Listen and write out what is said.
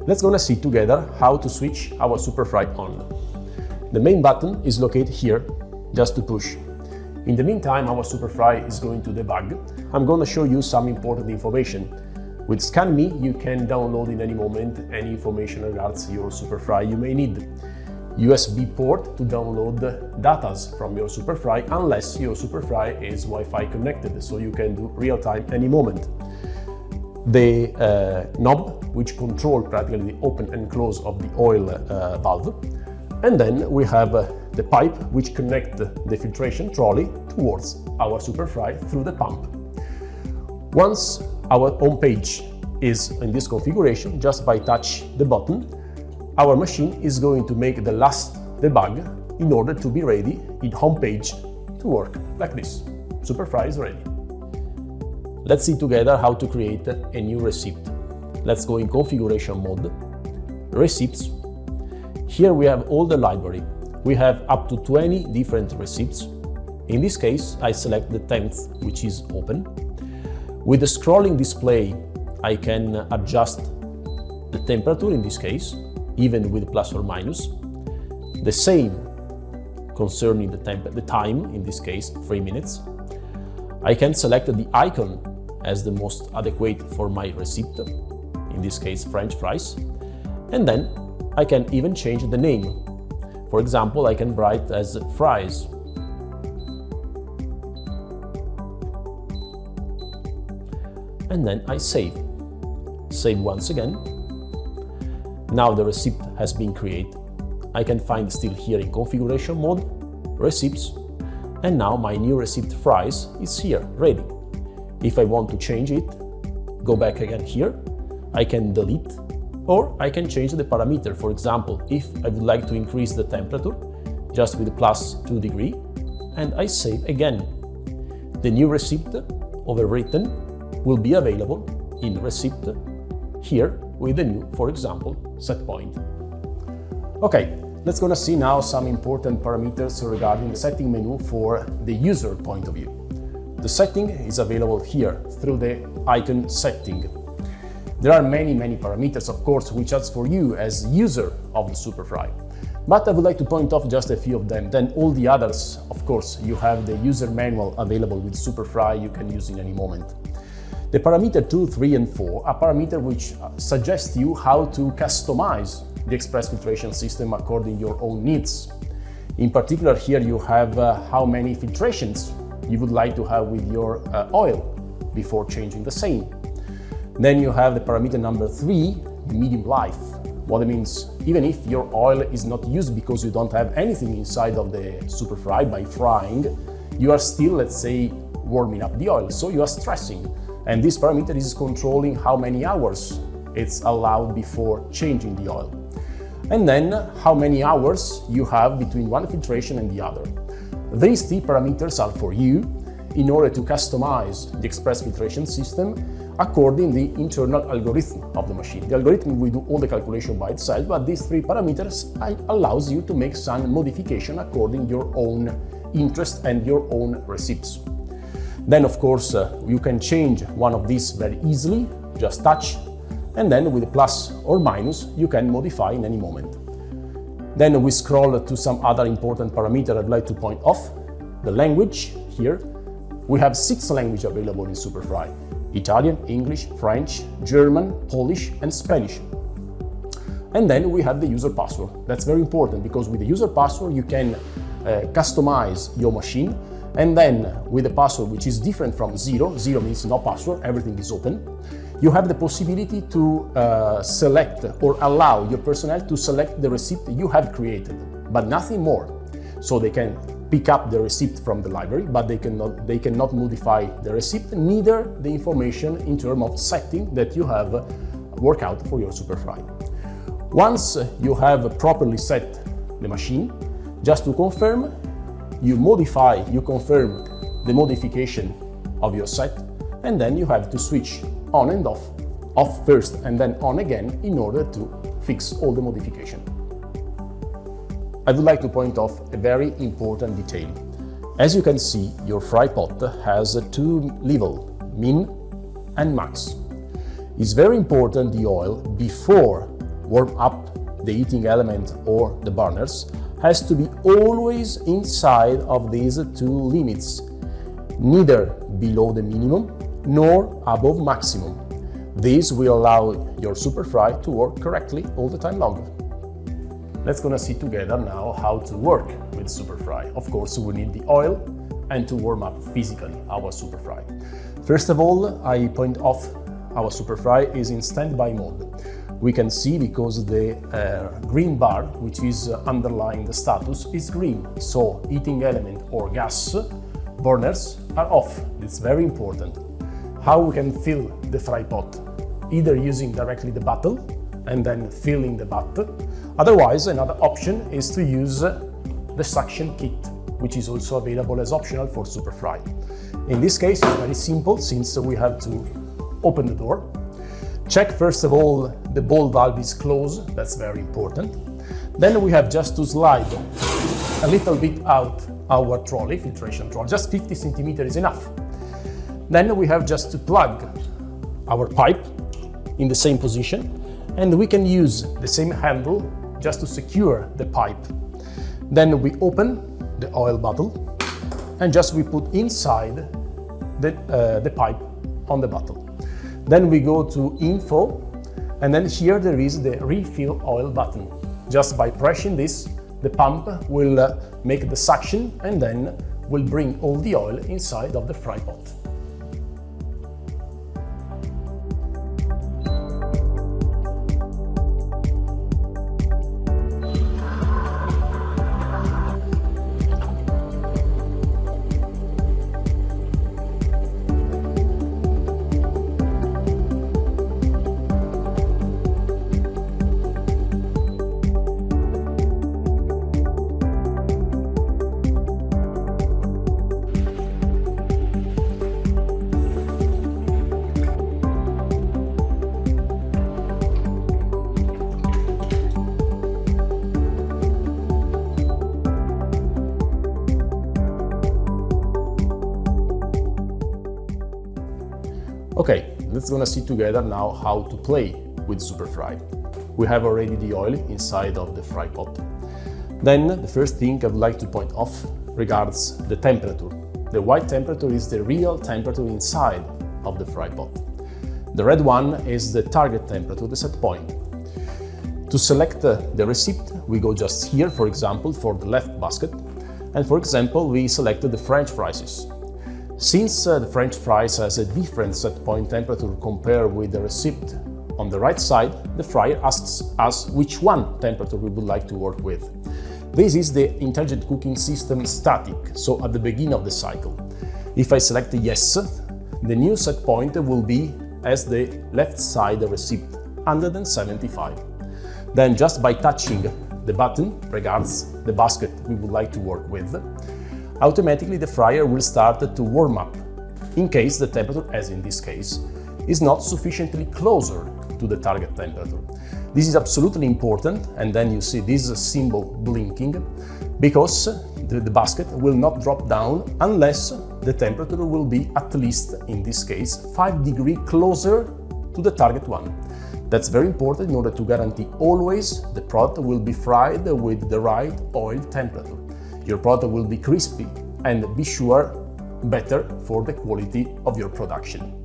Let's gonna see together how to switch our SuperFry on. The main button is located here, just to push. In the meantime, our SuperFry is going to debug. I'm gonna show you some important information. With ScanMe, you can download in any moment any information regards your SuperFry you may need. USB port to download data from your SuperFry unless your SuperFry is Wi-Fi connected, so you can do real-time any moment. The knob which controls practically the open and close of the oil valve, and then we have the pipe which connects the filtration trolley towards our SuperFry through the pump. Once our home page is in this configuration, just by touch the button, our machine is going to make the last debug in order to be ready in home page to work like this. SuperFry is ready. Let's see together how to create a new receipt. Let's go in configuration mode, receipts. Here we have all the library. We have up to 20 different receipts. In this case, I select the 10th, which is open. With the scrolling display, I can adjust the temperature in this case, even with plus or minus. The same concerning the time, in this case 3 minutes. I can select the icon as the most adequate for my receipt, in this case French fries, and then I can even change the name. For example, I can write as fries. And then I save. Save once again. Now the receipt has been created. I can find still here in configuration mode, receipts, and now my new receipt fries is here, ready. If I want to change it, go back again here, I can delete, or I can change the parameter. For example, if I would like to increase the temperature, just with plus 2 degrees, and I save again. The new receipt overwritten will be available in receipt here with the new, for example, set point. Okay, let's gonna see now some important parameters regarding the setting menu for the user point of view. The setting is available here through the icon setting. There are many parameters, of course, which are for you as user of the SuperFry. But I would like to point off just a few of them. Then all the others, of course, you have the user manual available with SuperFry you can use in any moment. The parameter 2, 3, and 4 are parameters which suggest you how to customize the express filtration system according to your own needs. In particular, here you have how many filtrations you would like to have with your oil before changing the same. Then you have the parameter number 3, medium life. What it means, even if your oil is not used because you don't have anything inside of the SuperFry by frying, you are still, let's say, warming up the oil, so you are stressing. And this parameter is controlling how many hours it's allowed before changing the oil. And then how many hours you have between one filtration and the other. These 3 parameters are for you in order to customize the express filtration system according to the internal algorithm of the machine. The algorithm will do all the calculation by itself, but these 3 parameters allows you to make some modification according to your own interest and your own receipts. Then, of course, you can change one of these very easily, just touch, and then with a plus or minus, you can modify in any moment. Then we scroll to some other important parameter I'd like to point off. The language here. We have 6 languages available in SuperFry: Italian, English, French, German, Polish, and Spanish. And then we have the user password. That's very important because with the user password, you can customize your machine. And then with a password which is different from 0 means no password, everything is open, you have the possibility to select or allow your personnel to select the receipt you have created, but nothing more. So they can pick up the receipt from the library, but they cannot modify the receipt, neither the information in terms of setting that you have worked out for your SuperFry. Once you have properly set the machine, just to confirm, you confirm the modification of your set, and then you have to switch on and off first and then on again in order to fix all the modification. I would like to point off a very important detail. As you can see, your fry pot has 2 levels, min and max. It's very important the oil before warm up the heating element or the burners has to be always inside of these two limits, neither below the minimum nor above maximum. This will allow your SuperFry to work correctly all the time long. Let's gonna see together now how to work with SuperFry. Of course, we need the oil and to warm up physically our SuperFry. First of all, I point off our SuperFry is in standby mode. We can see because the green bar, which is underlying the status, is green. So heating element or gas burners are off. It's very important. How we can fill the fry pot? Either using directly the bottle and then filling the butt. Otherwise, another option is to use the suction kit, which is also available as optional for SuperFry. In this case, it's very simple since we have to open the door. Check first of all the ball valve is closed, that's very important. Then we have just to slide a little bit out our trolley, filtration trolley, just 50 centimeters is enough. Then we have just to plug our pipe in the same position, and we can use the same handle just to secure the pipe. Then we open the oil bottle and just we put inside the pipe on the bottle. Then we go to info, and then here there is the refill oil button. Just by pressing this, the pump will make the suction and then will bring all the oil inside of the fry pot. Okay, let's gonna see together now how to play with SuperFry. We have already the oil inside of the fry pot. Then the first thing I would like to point off regards the temperature. The white temperature is the real temperature inside of the fry pot. The red one is the target temperature, the set point. To select the receipt, we go just here, for example, for the left basket. And for example, we selected the French fries. Since the French fries has a different set point temperature compared with the receipt on the right side, the fryer asks us which one temperature we would like to work with. This is the intelligent cooking system static, so at the beginning of the cycle. If I select yes, the new set point will be as the left side receipt, 175. Then just by touching the button regards the basket we would like to work with, automatically the fryer will start to warm up, in case the temperature, as in this case, is not sufficiently closer to the target temperature. This is absolutely important, and then you see this symbol blinking, because the basket will not drop down unless the temperature will be at least, in this case, 5 degrees closer to the target one. That's very important in order to guarantee always the product will be fried with the right oil temperature. Your product will be crispy and be sure better for the quality of your production.